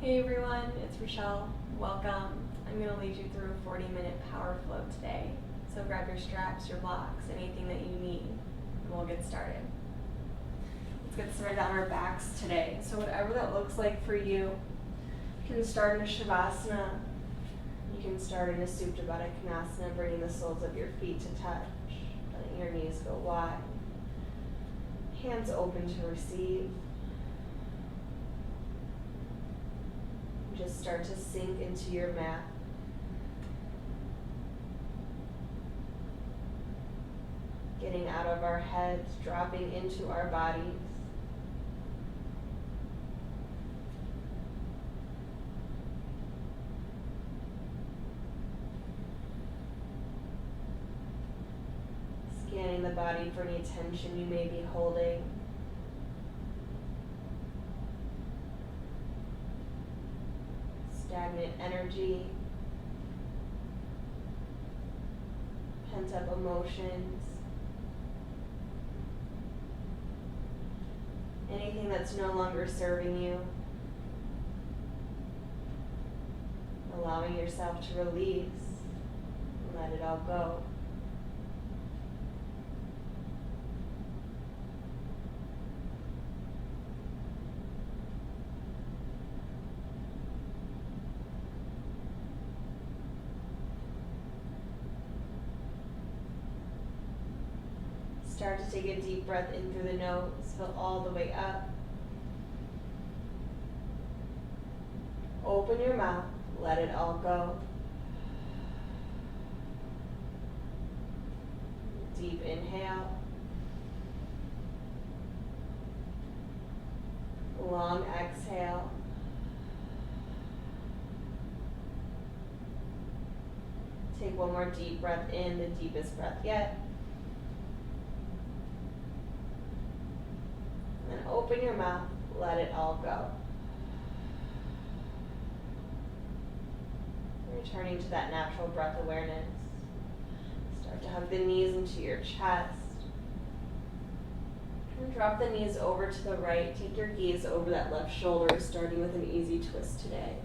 Hey everyone, it's Rochelle. Welcome. I'm going to lead you through a 40-minute power flow today. So grab your straps, your blocks, anything that you need, and we'll get started. Let's get started on our backs today. So whatever that looks like for you, you can start in a Shavasana. You can start in a Supta Baddha Konasana, bringing the soles of your feet to touch, letting your knees go wide. Hands open to receive. Just start to sink into your mat. Getting out of our heads, dropping into our bodies. Scanning the body for any tension you may be holding. Stagnant energy, pent-up emotions, anything that's no longer serving you, allowing yourself to release and let it all go. Start to take a deep breath in through the nose, fill all the way up. Open your mouth, let it all go. Deep inhale. Long exhale. Take one more deep breath in, the deepest breath yet. And open your mouth, let it all go. Returning to that natural breath awareness. Start to hug the knees into your chest. And drop the knees over to the right. Take your gaze over that left shoulder, starting with an easy twist today.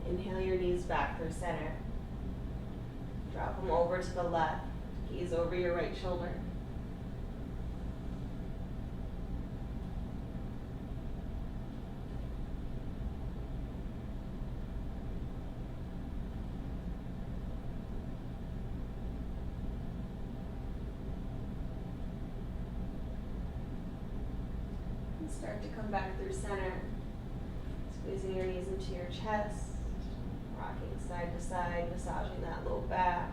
Inhale your knees back through center. Drop them over to the left. Gaze over your right shoulder. And start to come back through center. Squeezing your knees into your chest. Rocking side to side, massaging that low back.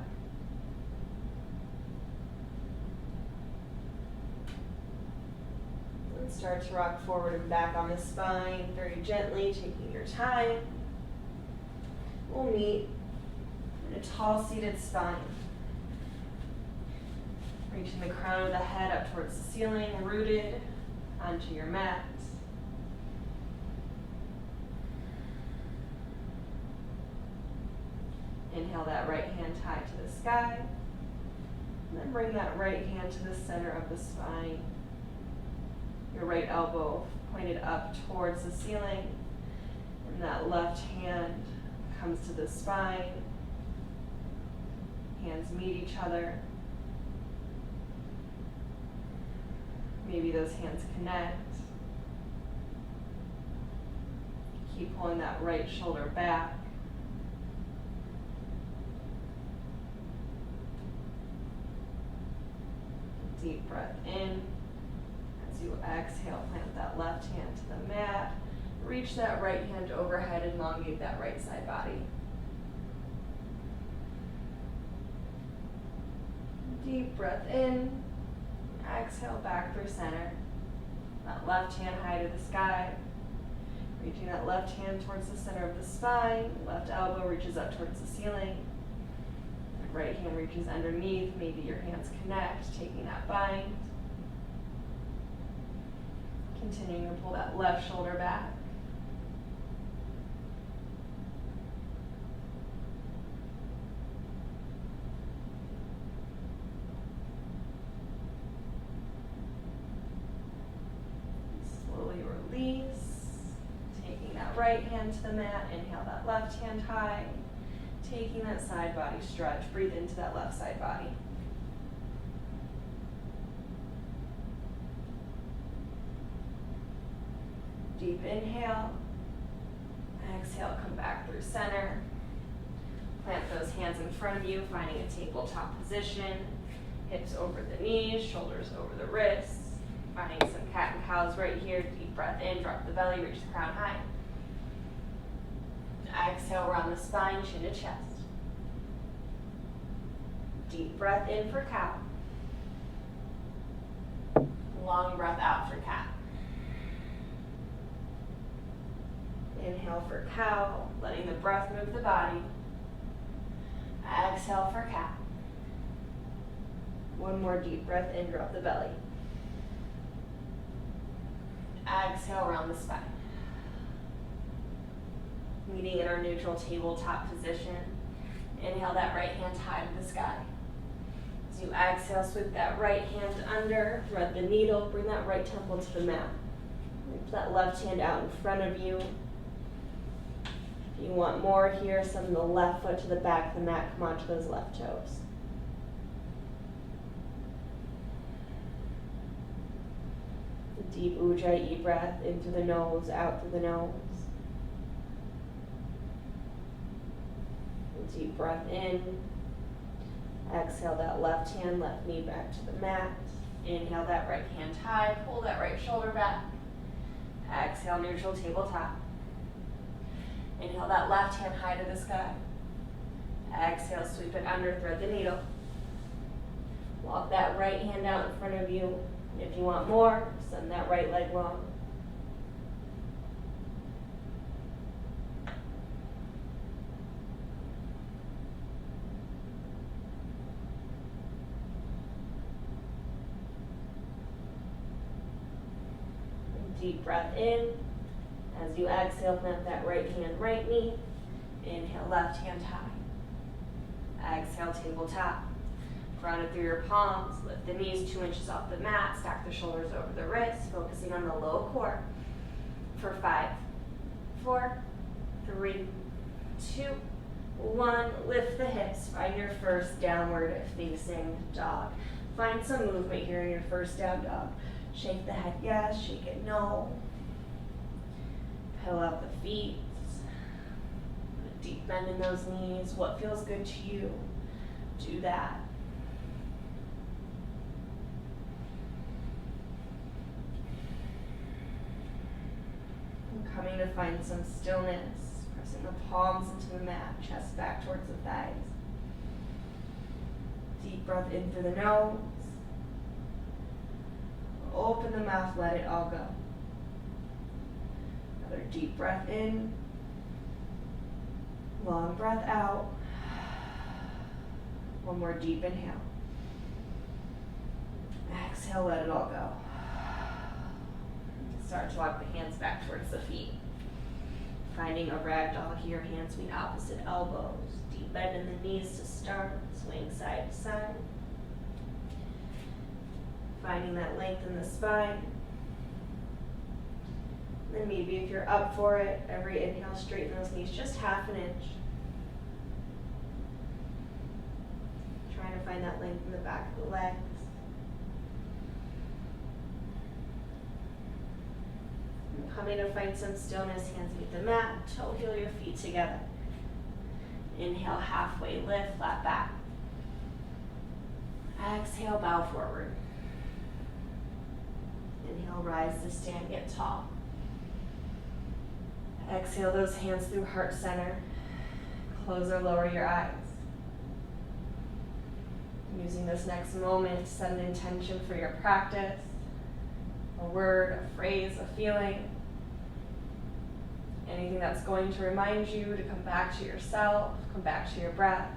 And start to rock forward and back on the spine, very gently, taking your time. We'll meet in a tall seated spine. Reaching the crown of the head up towards the ceiling, rooted onto your mat. Inhale that right hand high to the sky. And then bring that right hand to the center of the spine. Your right elbow pointed up towards the ceiling. And that left hand comes to the spine. Hands meet each other. Maybe those hands connect. Keep pulling that right shoulder back. Deep breath in. As you exhale, plant that left hand to the mat. Reach that right hand overhead, elongate that right side body. Deep breath in. Exhale back through center. That left hand high to the sky. Reaching that left hand towards the center of the spine. Left elbow reaches up towards the ceiling. Right hand reaches underneath, maybe your hands connect, taking that bind. Continuing to pull that left shoulder back. right hand to the mat, inhale that left hand high. Taking that side body stretch, breathe into that left side body. Deep inhale. Exhale, come back through center. Plant those hands in front of you, finding a tabletop position. Hips over the knees, shoulders over the wrists. Finding some cat and cows right here. Deep breath in, drop the belly, reach the crown high. Exhale, round the spine, chin to chest. Deep breath in for cow. Long breath out for cat. Inhale for cow, letting the breath move the body. Exhale for cat. One more deep breath in, drop the belly. Exhale, round the spine. Meeting in our neutral tabletop position. Inhale that right hand high to the sky. As you exhale, sweep that right hand under, thread the needle, bring that right temple to the mat. Reach that left hand out in front of you. If you want more here, send the left foot to the back of the mat, come onto those left toes. Deep Ujjayi breath in through the nose, out through the nose. Deep breath in. Exhale that left hand, left knee back to the mat. Inhale that right hand high, pull that right shoulder back. Exhale, neutral tabletop. Inhale that left hand high to the sky. Exhale, sweep it under, thread the needle. Walk that right hand out in front of you. If you want more, send that right leg long. Deep breath in. As you exhale, plant that right hand, right knee. Inhale, left hand high. Exhale, tabletop. Ground it through your palms. Lift the knees 2 inches off the mat. Stack the shoulders over the wrists, focusing on the low core. For 5, 4, 3, 2, 1. Lift the hips. Find your first downward facing dog. Find some movement here in your first down dog. Shake the head yes, shake it no. Pedal out the feet. Put a deep bend in those knees. What feels good to you? Do that. Coming to find some stillness, pressing the palms into the mat, chest back towards the thighs. Deep breath in through the nose. Open the mouth, let it all go. Another deep breath in. Long breath out. One more deep inhale. Exhale, let it all go. Start to walk the hands back towards the feet. Finding a ragdoll here, hands meet opposite elbows. Deep bend in the knees to start, swing side to side. Finding that length in the spine. Then maybe if you're up for it, every inhale, straighten those knees just ½ an inch. Trying to find that length in the back of the legs. Coming to find some stillness, hands meet the mat, toe heel your feet together. Inhale, halfway lift, flat back. Exhale, bow forward. Inhale, rise to stand, get tall. Exhale those hands through heart center. Close or lower your eyes. Using this next moment to set an intention for your practice. A word, a phrase, a feeling. Anything that's going to remind you to come back to yourself, come back to your breath.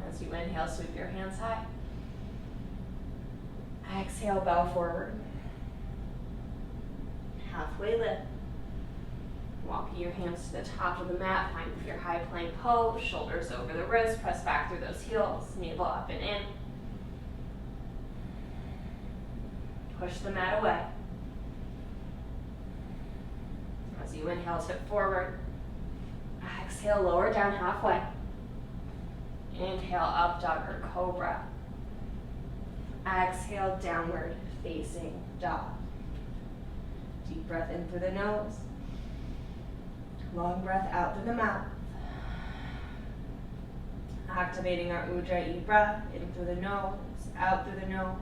As you inhale, sweep your hands high. Exhale, bow forward. Halfway lift. Walking your hands to the top of the mat, find your high plank pose, shoulders over the wrist, press back through those heels, navel up and in. Push the mat away. As you inhale, tip forward. Exhale, lower down halfway. Inhale, up dog or cobra. Exhale, downward facing dog. Deep breath in through the nose. Long breath out through the mouth. Activating our Ujjayi breath in through the nose, out through the nose.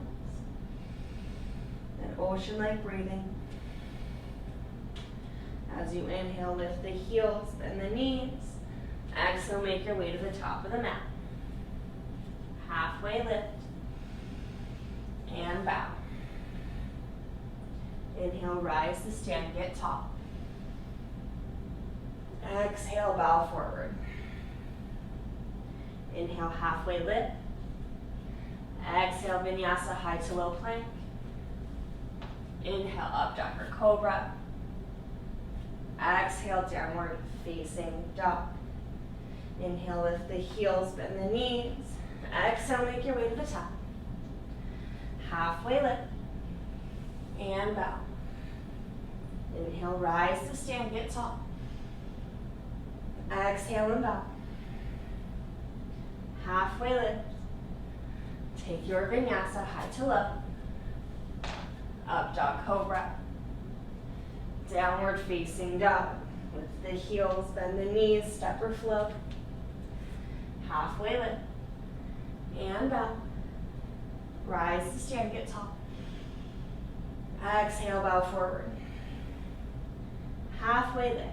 That ocean-like breathing. As you inhale, lift the heels, bend the knees. Exhale, make your way to the top of the mat. Halfway lift. And bow. Inhale, rise to stand, get tall. Exhale, bow forward. Inhale, halfway lift. Exhale, vinyasa, high to low plank. Inhale, up dog or cobra. Exhale, downward facing dog. Inhale, lift the heels, bend the knees. Exhale, make your way to the top. Halfway lift. And bow. Inhale, rise to stand, get tall. Exhale and bow. Halfway lift. Take your vinyasa, high to low. Up dog cobra. Downward facing dog. Lift the heels, bend the knees, step or float. Halfway lift. And bow. Rise to stand, get tall. Exhale, bow forward. Halfway lift.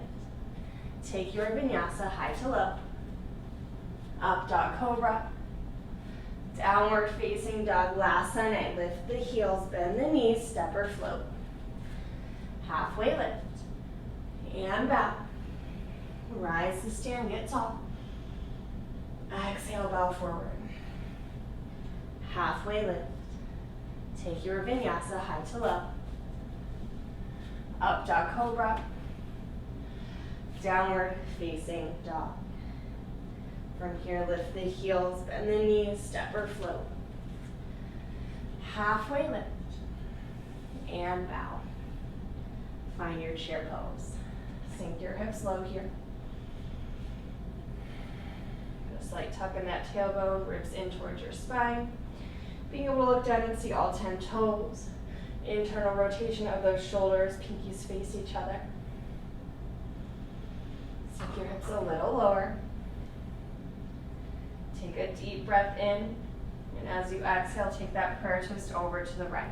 Take your vinyasa, high to low. Up dog cobra. Downward facing dog, last night. Lift the heels, bend the knees, step or float. Halfway lift. And bow. Rise to stand, get tall. Exhale, bow forward. Halfway lift. Take your vinyasa, high to low. Up dog cobra. Downward facing dog. From here, lift the heels, bend the knees, step or float. Halfway lift. And bow. Find your chair pose. Sink your hips low here. Just like tuck in that tailbone, ribs in towards your spine. Being able to look down and see all 10 toes. Internal rotation of those shoulders, pinkies face each other. Sink your hips a little lower. Take a deep breath in, and as you exhale, take that prayer twist over to the right.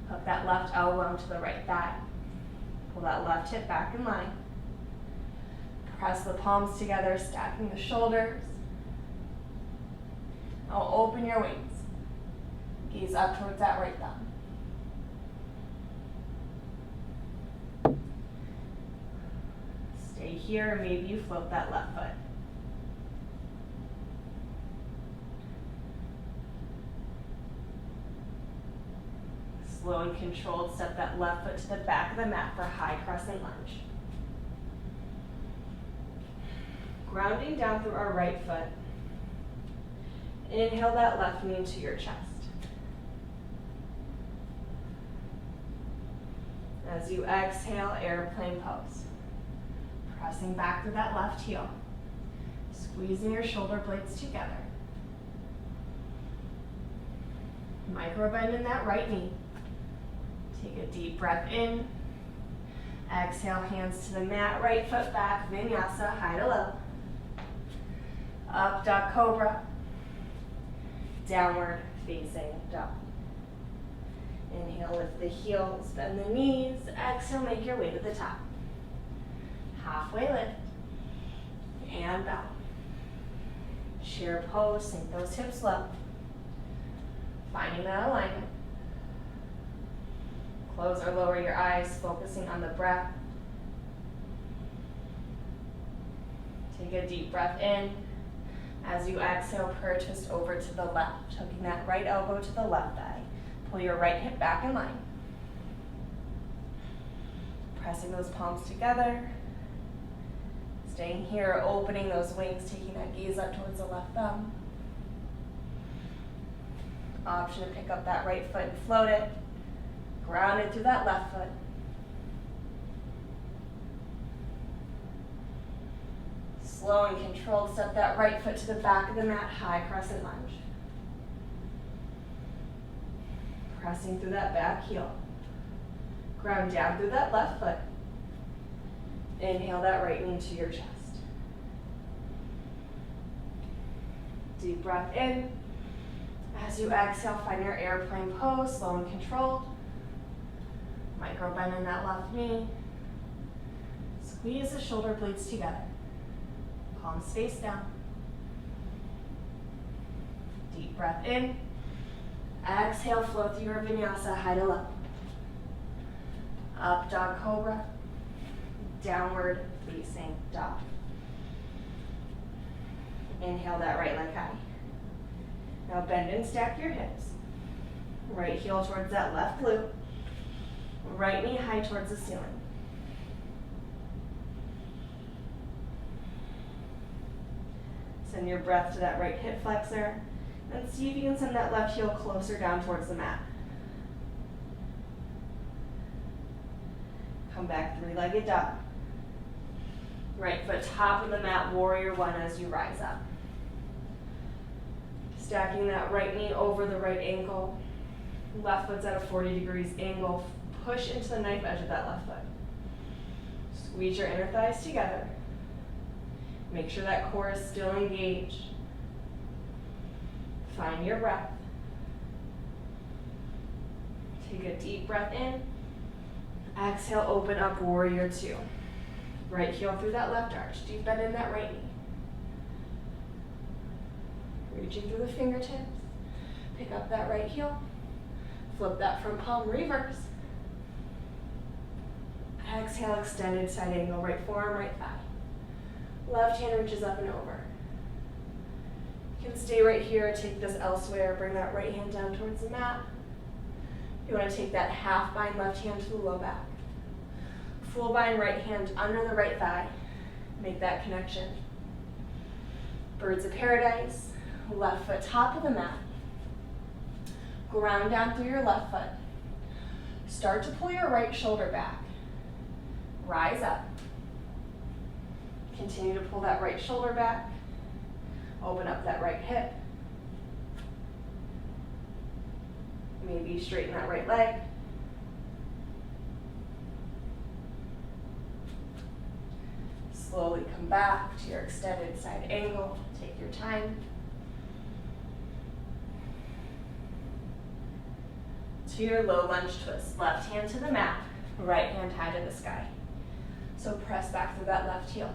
Hook that left elbow into the right thigh. Pull that left hip back in line. Press the palms together, stacking the shoulders. Now open your wings. Gaze up towards that right thumb. Stay here, and maybe you float that left foot. Slow and controlled, step that left foot to the back of the mat for high crescent lunge. Grounding down through our right foot. Inhale that left knee into your chest. As you exhale, airplane pose. Pressing back through that left heel. Squeezing your shoulder blades together. Micro bend in that right knee. Take a deep breath in. Exhale, hands to the mat, right foot back, vinyasa, high to low. Up dog cobra. Downward facing dog. Inhale, lift the heels, bend the knees. Exhale, make your way to the top. Halfway lift. And bow. Chair pose, sink those hips low. Finding that alignment. Close or lower your eyes, focusing on the breath. Take a deep breath in. As you exhale, prayer twist over to the left, hooking that right elbow to the left thigh. Pull your right hip back in line. Pressing those palms together. Staying here, opening those wings, taking that gaze up towards the left thumb. Option to pick up that right foot and float it. Grounded through that left foot. Slow and controlled, step that right foot to the back of the mat, high crescent lunge. Pressing through that back heel. Ground down through that left foot. Inhale that right knee to your chest. Deep breath in. As you exhale, find your airplane pose, slow and controlled. Micro bend in that left knee. Squeeze the shoulder blades together. Palms face down. Deep breath in. Exhale, flow through your vinyasa, high to low. Up dog cobra. Downward facing dog. Inhale that right leg high. Now bend and stack your hips. Right heel towards that left glute. Right knee high towards the ceiling. Send your breath to that right hip flexor. And see if you can send that left heel closer down towards the mat. Come back, three-legged dog. Right foot top of the mat, warrior one as you rise up. Stacking that right knee over the right ankle. Left foot's at a 40 degrees angle. Push into the knife edge of that left foot. Squeeze your inner thighs together. Make sure that core is still engaged. Find your breath. Take a deep breath in. Exhale, open up, warrior two. Right heel through that left arch. Deep bend in that right knee. Reaching through the fingertips. Pick up that right heel. Flip that front palm, reverse. Exhale, extended side angle, right forearm, right thigh. Left hand reaches up and over. You can stay right here, take this elsewhere, bring that right hand down towards the mat. You want to take that half bind left hand to the low back. Full bind right hand under the right thigh. Make that connection. Birds of paradise, left foot top of the mat. Ground down through your left foot. Start to pull your right shoulder back. Rise up. Continue to pull that right shoulder back. Open up that right hip. Maybe straighten that right leg. Slowly come back to your extended side angle. Take your time. To your low lunge twist. Left hand to the mat, right hand high to the sky. So press back through that left heel.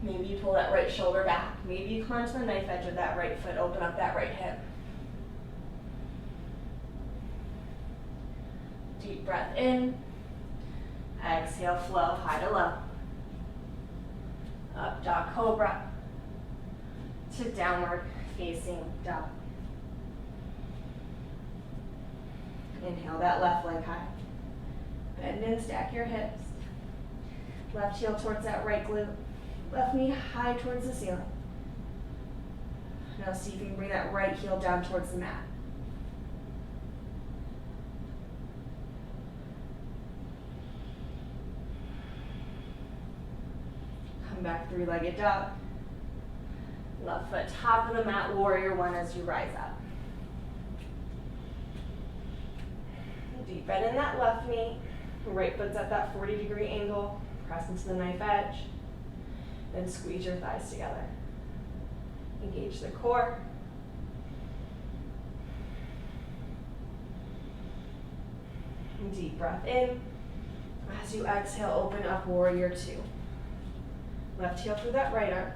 Maybe you pull that right shoulder back. Maybe you come onto the knife edge of that right foot, open up that right hip. Deep breath in. Exhale, flow, high to low. Up dog cobra to downward facing dog. Inhale that left leg high. Bend and stack your hips. Left heel towards that right glute. Left knee high towards the ceiling. Now see if you can bring that right heel down towards the mat. Come back, three-legged dog. Left foot top of the mat, warrior one as you rise up. Deep bend in that left knee. Right foot's at that 40-degree angle. Press into the knife edge. Then squeeze your thighs together. Engage the core. Deep breath in. As you exhale, open up, warrior two. Left heel through that right arch.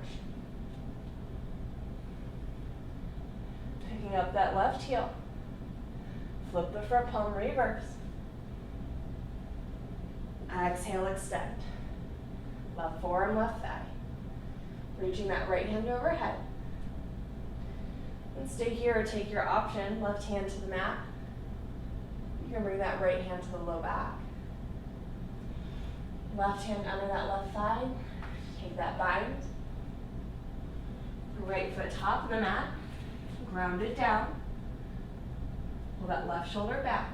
Picking up that left heel. Flip the front palm, reverse. Exhale, extend. Left forearm, left thigh. Reaching that right hand overhead. And stay here or take your option. Left hand to the mat. You can bring that right hand to the low back. Left hand under that left thigh. Take that bind. Right foot top of the mat. Ground it down. Pull that left shoulder back.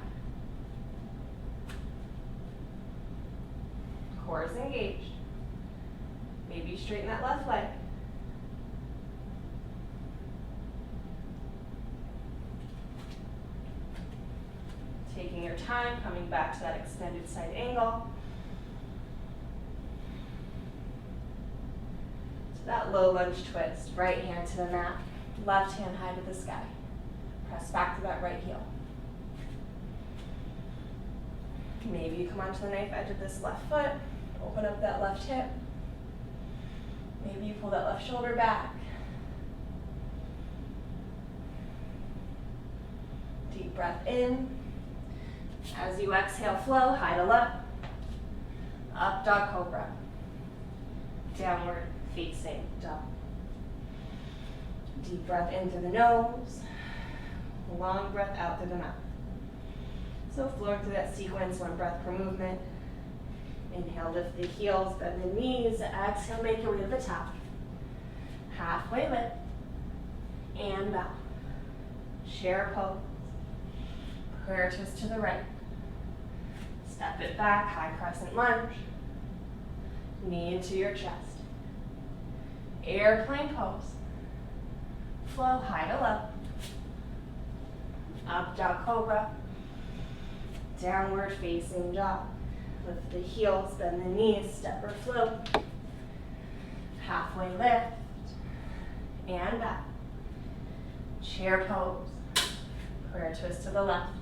Core is engaged. Maybe straighten that left leg. Taking your time, coming back to that extended side angle. To that low lunge twist. Right hand to the mat, left hand high to the sky. Press back to that right heel. Maybe you come onto the knife edge of this left foot, open up that left hip. Maybe you pull that left shoulder back. Deep breath in. As you exhale, flow, high to low. Up dog cobra. Downward facing dog. Deep breath in through the nose. Long breath out through the mouth. So flowing through that sequence, 1 breath per movement. Inhale, lift the heels, bend the knees. Exhale, make your way to the top. Halfway lift. And bow. Chair pose. Prayer twist to the right. Step it back, high crescent lunge. Knee into your chest. Airplane pose. Flow high to low. Up dog cobra. Downward facing dog. Lift the heels, bend the knees, step or float. Halfway lift. And back. Chair pose. Prayer twist to the left.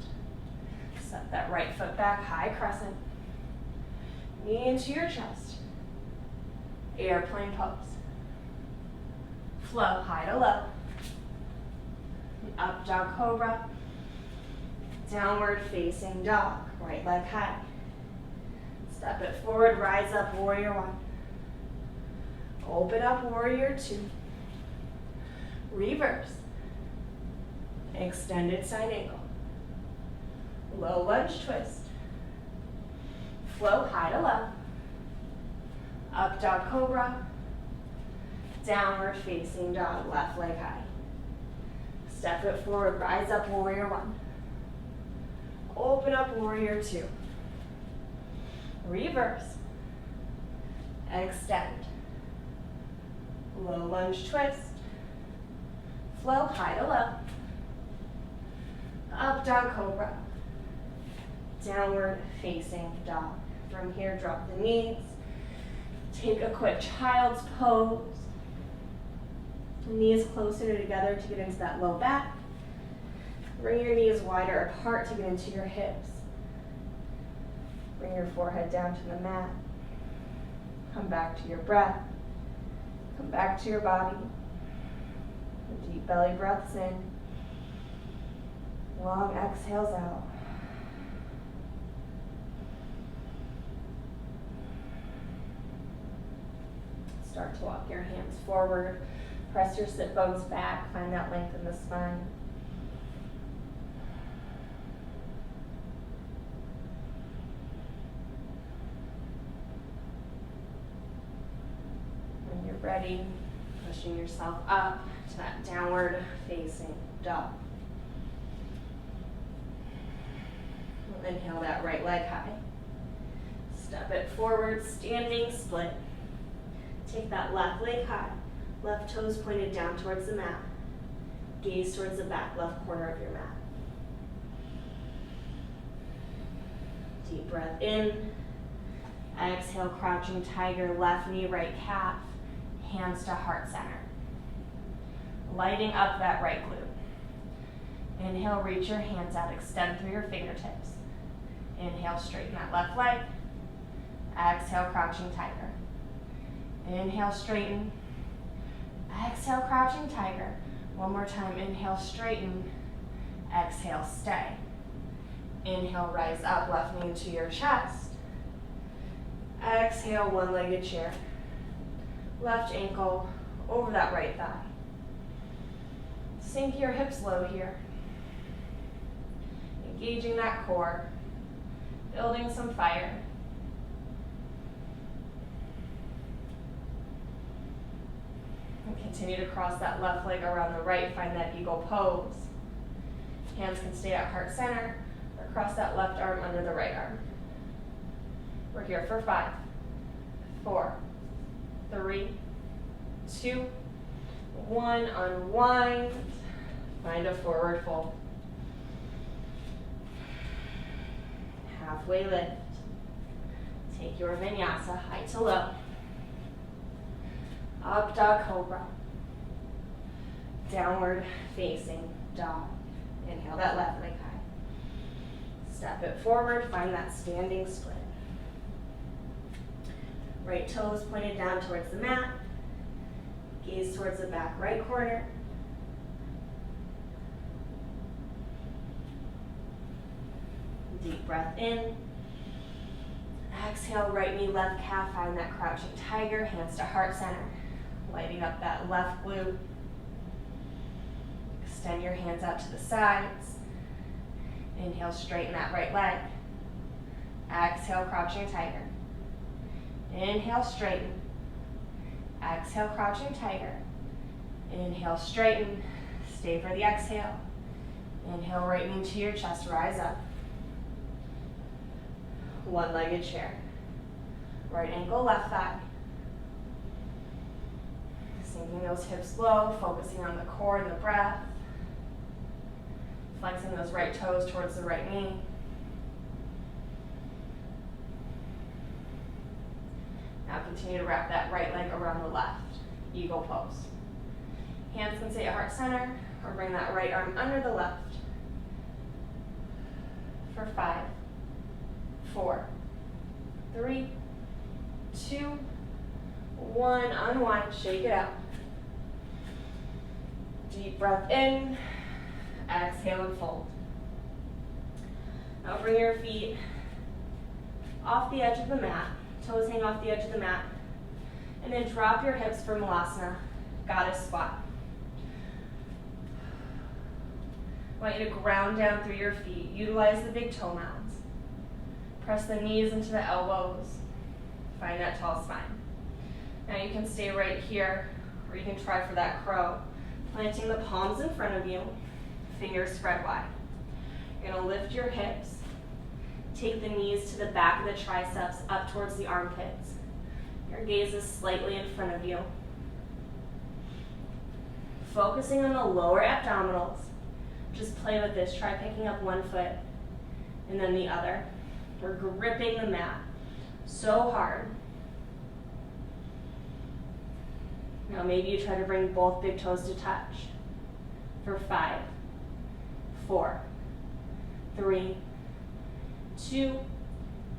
Set that right foot back, high crescent. Knee into your chest. Airplane pose. Flow high to low. Up dog cobra. Downward facing dog. Right leg high. Step it forward, rise up, warrior 1. Open up, warrior 2. Reverse. Extended side angle. Low lunge twist. Flow high to low. Up dog cobra. Downward facing dog, left leg high. Step it forward, rise up, warrior 1. Open up, warrior 2. Reverse. Extend. Low lunge twist. Flow high to low. Up dog cobra. Downward facing dog. From here, drop the knees. Take a quick child's pose. Knees closer together to get into that low back. Bring your knees wider apart to get into your hips. Bring your forehead down to the mat. Come back to your breath. Come back to your body. Deep belly breaths in. Long exhales out. Start to walk your hands forward. Press your sit bones back. Find that length in the spine. When you're ready, pushing yourself up to that downward facing dog. Inhale that right leg high. Step it forward, standing split. Take that left leg high. Left toes pointed down towards the mat. Gaze towards the back left corner of your mat. Deep breath in. Exhale, crouching tiger, left knee, right calf. Hands to heart center. Lighting up that right glute. Inhale, reach your hands out, extend through your fingertips. Inhale, straighten that left leg. Exhale, crouching tiger. Inhale, straighten. Exhale, crouching tiger. One more time, inhale, straighten. Exhale, stay. Inhale, rise up, left knee into your chest. Exhale, one-legged chair. Left ankle over that right thigh. Sink your hips low here. Engaging that core. Building some fire. Okay, Continue to cross that left leg around the right, find that eagle pose. Hands can stay at heart center, or cross that left arm under the right arm. We're here for 5, 4, 3, 2, 1. Unwind. Find a forward fold. Halfway lift. Take your vinyasa high to low. Up dog cobra. Downward facing dog. Inhale that left leg high. Step it forward, find that standing split. Right toes pointed down towards the mat. Gaze towards the back right corner. Deep breath in. Exhale, right knee, left calf, find that crouching tiger, hands to heart center. Lighting up that left glute. Extend your hands out to the sides. Inhale, straighten that right leg. Exhale, crouching tiger. Inhale, straighten. Exhale, crouching tiger. Inhale, straighten. Stay for the exhale. Inhale, right knee to your chest, rise up. One-legged chair. Right ankle, left thigh. Sinking those hips low, focusing on the core and the breath. Flexing those right toes towards the right knee. Now continue to wrap that right leg around the left. Eagle pose. Hands can stay at heart center, or bring that right arm under the left. For 5, 4, 3, 2, 1. Unwind, shake it out. Deep breath in. Exhale and fold. Now bring your feet off the edge of the mat. Toes hang off the edge of the mat. And then drop your hips for Malasana, goddess squat. I want you to ground down through your feet. Utilize the big toe mounds. Press the knees into the elbows. Find that tall spine. Now you can stay right here, or you can try for that crow. Planting the palms in front of you, fingers spread wide. You're gonna lift your hips. Take the knees to the back of the triceps, up towards the armpits. Your gaze is slightly in front of you. Focusing on the lower abdominals. Just play with this. Try picking up one foot and then the other. We're gripping the mat so hard. Now maybe you try to bring both big toes to touch. For 5, 4, 3, 2. You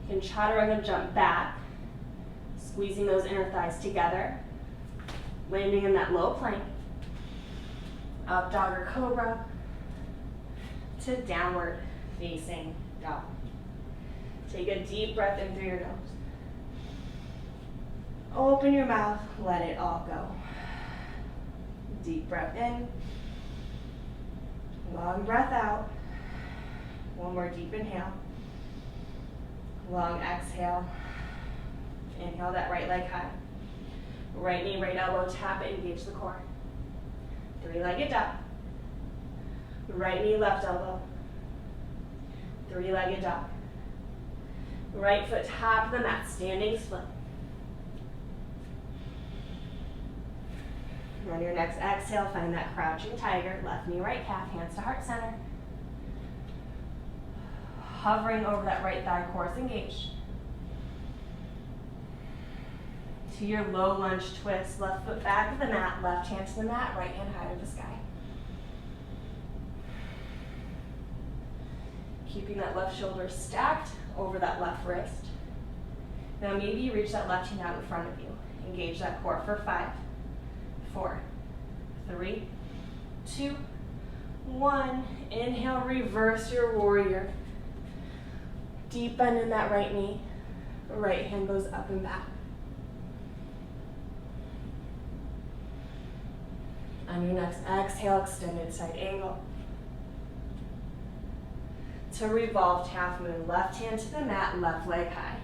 can chaturanga and jump back, squeezing those inner thighs together, landing in that low plank. Up dog or cobra to downward facing dog. Take a deep breath in through your nose. Open your mouth, let it all go. Deep breath in. Long breath out. One more deep inhale. Long exhale. Inhale that right leg high. Right knee, right elbow, tap it, engage the core. Three-legged dog. Right knee, left elbow. Three-legged dog. Right foot top of the mat, standing split. On your next exhale, find that crouching tiger, left knee, right calf, hands to heart center. Hovering over that right thigh, core is engaged. To your low lunge twist, left foot back of the mat, left hand to the mat, right hand high to the sky. Keeping that left shoulder stacked over that left wrist. Now maybe you reach that left hand out in front of you. Engage that core for 5, 4, 3, 2, 1. Inhale, reverse your warrior. Deep bend in that right knee. Right hand goes up and back. On your next exhale, extended side angle. To revolved half moon, left hand to the mat, left leg high.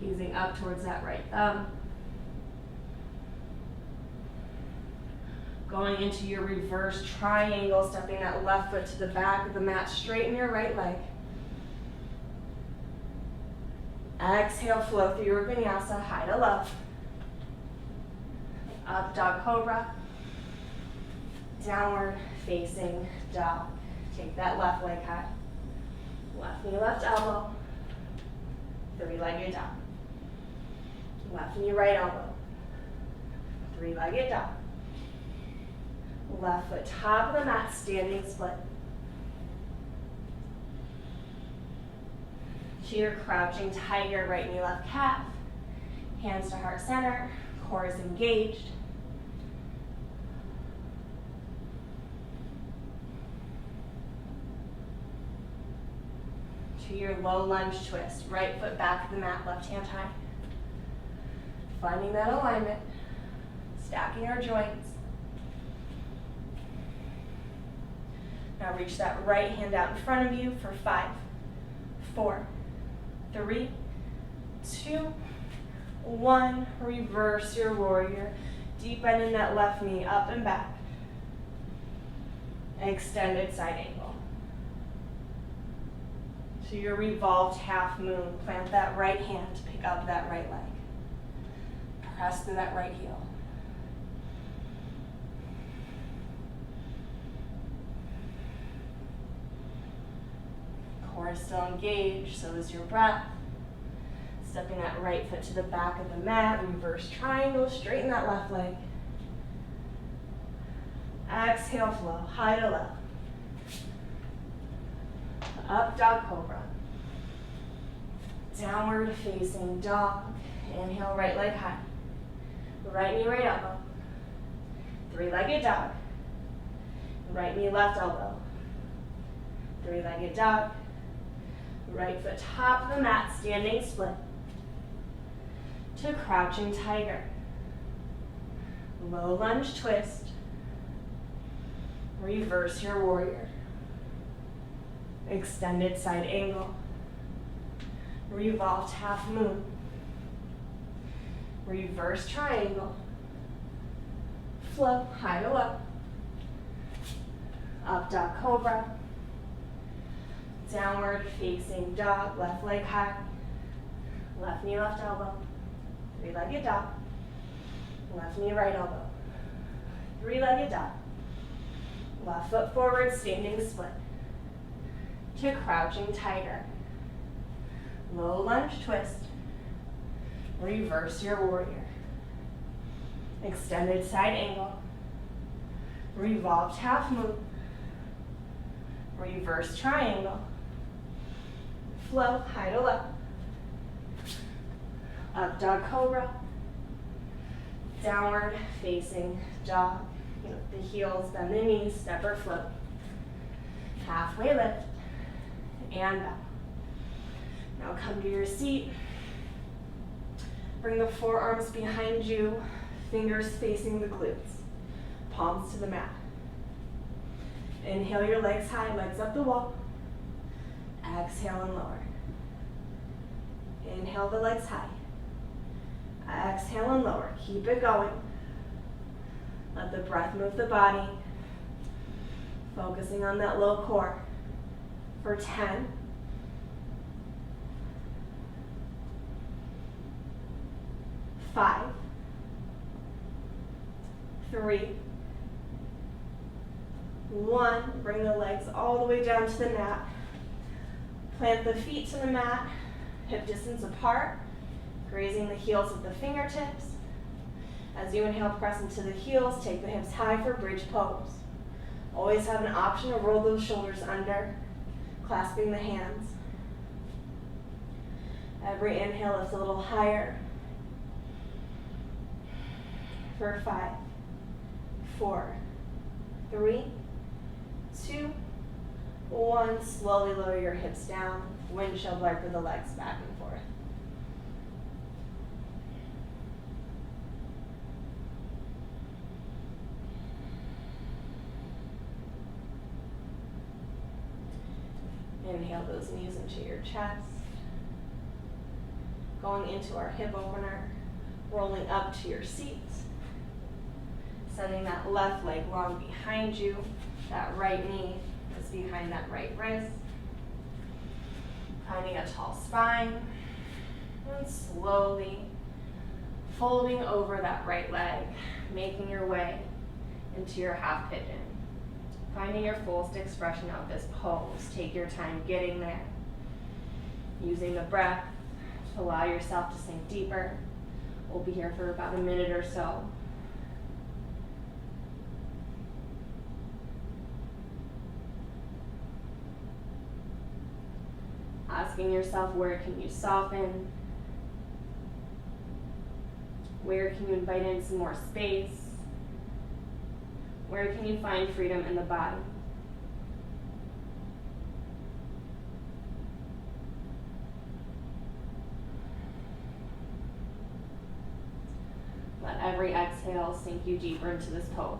Gazing up towards that right thumb. Going into your reverse triangle, stepping that left foot to the back of the mat, straighten your right leg. Exhale, flow through your vinyasa, high to low. Up dog cobra. Downward facing dog. Take that left leg high. Left knee, left elbow. Three-legged dog. Left knee, right elbow. Three-legged dog. Left foot, top of the mat, standing split. To your crouching tiger, right knee, left calf. Hands to heart center, core is engaged. To your low lunge twist, right foot back of the mat, left hand high. Finding that alignment, stacking our joints. Now reach that right hand out in front of you for 5, 4, 3, 2, 1. Reverse your warrior. Deep bend in that left knee, up and back. Extended side angle. To your revolved half moon, plant that right hand, pick up that right leg. Press through that right heel. Core is still engaged, so is your breath. Stepping that right foot to the back of the mat, reverse triangle, straighten that left leg. Exhale, flow, high to low. Up dog cobra. Downward facing dog. Inhale, right leg high. Right knee, right elbow. Three-legged dog. Right knee, left elbow. Three-legged dog. Right foot top of the mat, standing split. To crouching tiger. Low lunge twist. Reverse your warrior. Extended side angle. Revolved half moon. Reverse triangle. Flow, high to low. Up dog cobra. Downward facing dog, left leg high. Left knee, left elbow. Three-legged dog. Left knee, right elbow. Three-legged dog. Left foot forward, standing split. To crouching tiger. Low lunge twist. Reverse your warrior. Extended side angle. Revolved half moon. Reverse triangle. Flow, high to low. Up dog cobra. Downward facing dog. The heels, bend the knees, step or float. Halfway lift. And back. Now come to your seat. Bring the forearms behind you, fingers facing the glutes, palms to the mat. Inhale your legs high, legs up the wall. Exhale and lower. Inhale the legs high. Exhale and lower. Keep it going. Let the breath move the body. Focusing on that low core. For 10. 5. 3. 1. Bring the legs all the way down to the mat. Plant the feet to the mat, hip distance apart, grazing the heels with the fingertips. As you inhale, press into the heels, take the hips high for bridge pose. Always have an option to roll those shoulders under, clasping the hands. Every inhale lifts a little higher. For 5, 4, 3, 2, 1. Slowly lower your hips down. Windshield wiper the legs back and forth. Inhale those knees into your chest. going into our hip opener, rolling up to your seat, sending that left leg long behind you, that right knee is behind that right wrist, finding a tall spine, and slowly folding over that right leg, making your way into your half pigeon. Finding your fullest expression of this pose. Take your time getting there. Using the breath to allow yourself to sink deeper. We'll be here for about a minute or so. Asking yourself, where can you soften? Where can you invite in some more space? Where can you find freedom in the body? Let every exhale sink you deeper into this pose.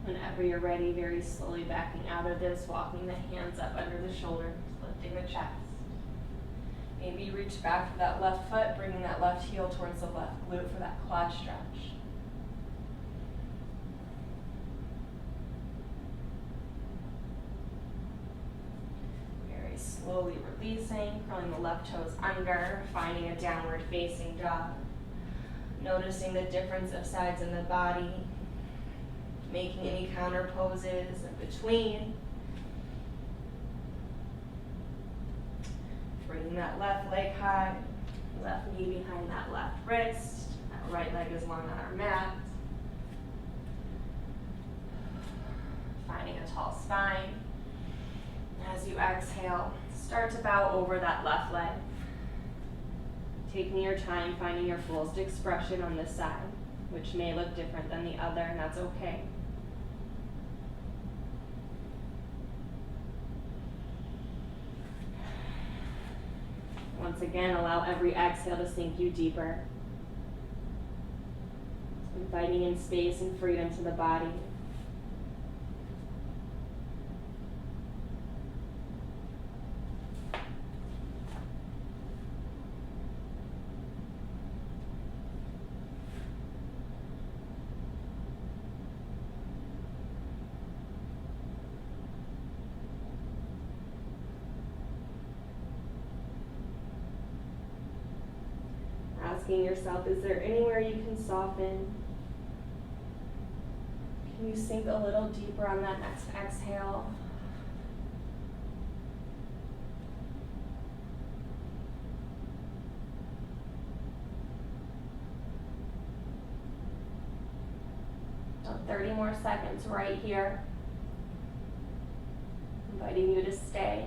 Whenever you're ready, very slowly backing out of this, walking the hands up under the shoulders, lifting the chest. Maybe you reach back for that left foot, bringing that left heel towards the left glute for that quad stretch. Very slowly releasing, curling the left toes under, finding a downward facing dog. Noticing the difference of sides in the body. Making any counter poses in between. Bringing that left leg high, left knee behind that left wrist. That right leg is long on our mat. Finding a tall spine. As you exhale, start to bow over that left leg. Taking your time, finding your fullest expression on this side, which may look different than the other, and that's okay. Once again, allow every exhale to sink you deeper. Inviting in space and freedom to the body. Asking yourself, is there anywhere you can soften? Can you sink a little deeper on that next exhale? About 30 more seconds right here. Inviting you to stay.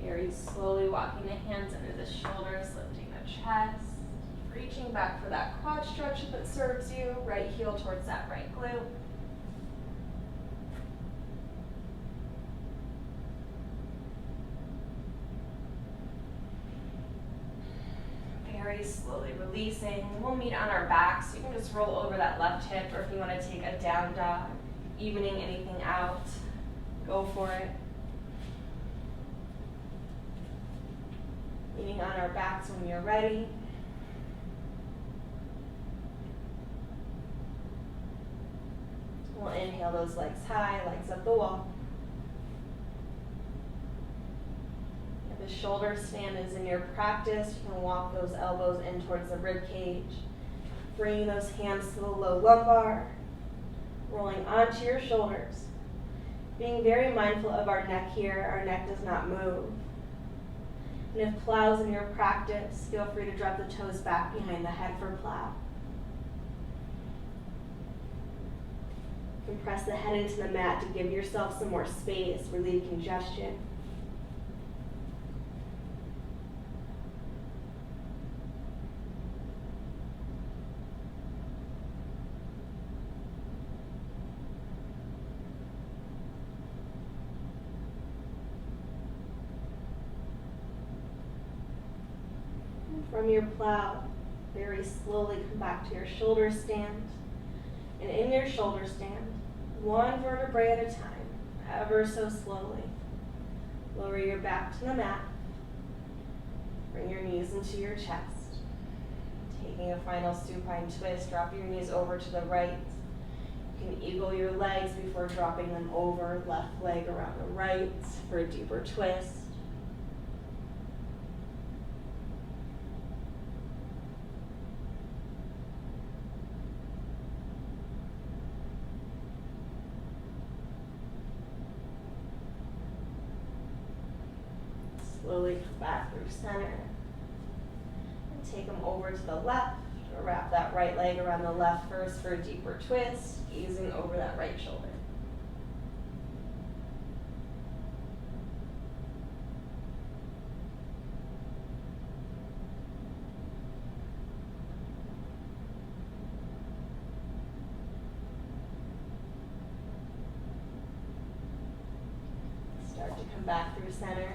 Very slowly walking the hands under the shoulders, lifting the chest, reaching back for that quad stretch if it serves you, right heel towards that right glute. Very slowly releasing. We'll meet on our backs. So you can just roll over that left hip, or if you want to take a down dog, evening anything out, go for it. Leaning on our backs when you're ready. We'll inhale those legs high, legs up the wall. The shoulder stand is in your practice. You can walk those elbows in towards the rib cage. Bringing those hands to the low lumbar. Rolling onto your shoulders. Being very mindful of our neck here. Our neck does not move. And if plow's in your practice, feel free to drop the toes back behind the head for plow. Compress the head into the mat to give yourself some more space, relieve congestion. From your plow, very slowly come back to your shoulder stand. And in your shoulder stand, one vertebrae at a time, ever so slowly. Lower your back to the mat. Bring your knees into your chest. Taking a final supine twist, drop your knees over to the right. You can eagle your legs before dropping them over, left leg around the right for a deeper twist. Slowly come back through center. And take them over to the left. Or wrap that right leg around the left first for a deeper twist, easing over that right shoulder. Start to come back through center.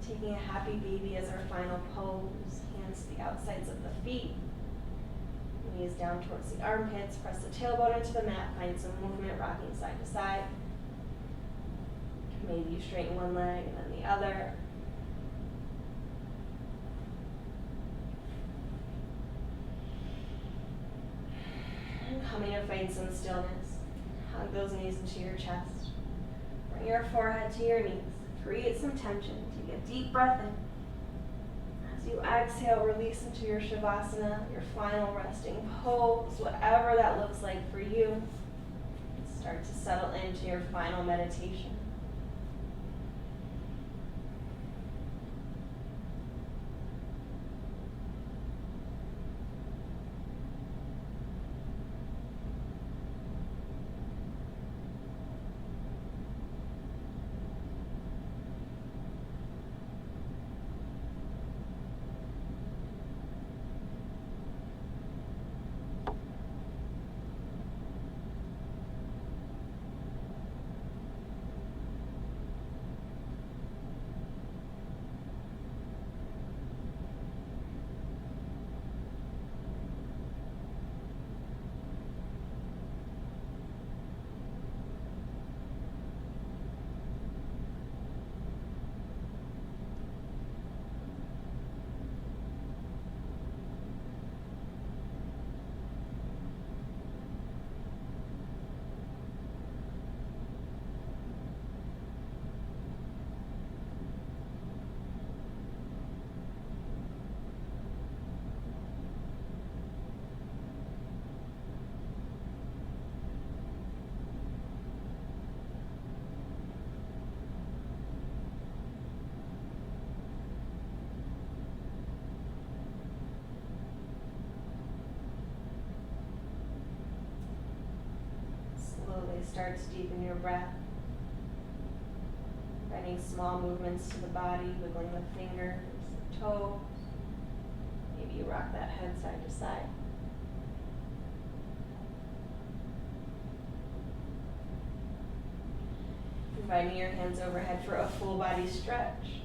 Taking a happy baby as our final pose, hands to the outsides of the feet, knees down towards the armpits, press the tailbone into the mat, find some movement, rocking side to side. Maybe you straighten one leg and then the other. And coming to find some stillness, hug those knees into your chest, bring your forehead to your knees. Create some tension. Take a deep breath in. As you exhale, release into your Shavasana, your final resting pose, whatever that looks like for you. Start to settle into your final meditation. Slowly start to deepen your breath. Finding small movements to the body, wiggling the fingers, the toes. Maybe you rock that head side to side. Inviting your hands overhead for a full body stretch.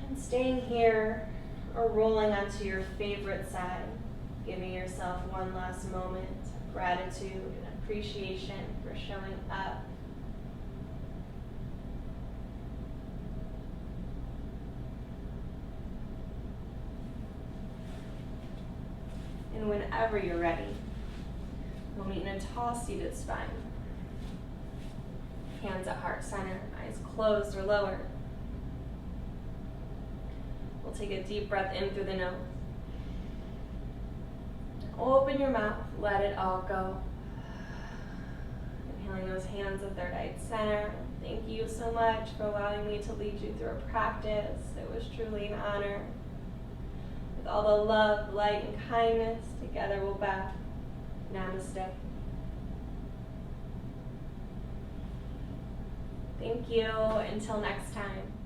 And staying here or rolling onto your favorite side. Giving yourself one last moment of gratitude and appreciation for showing up. And whenever you're ready, we'll meet in a tall seated spine. Hands at heart center, eyes closed or lowered. We'll take a deep breath in through the nose. Open your mouth, let it all go. Inhaling those hands at third eye center. Thank you so much for allowing me to lead you through a practice. It was truly an honor. With all the love, light, and kindness, together we'll bow. Namaste. Thank you. Until next time.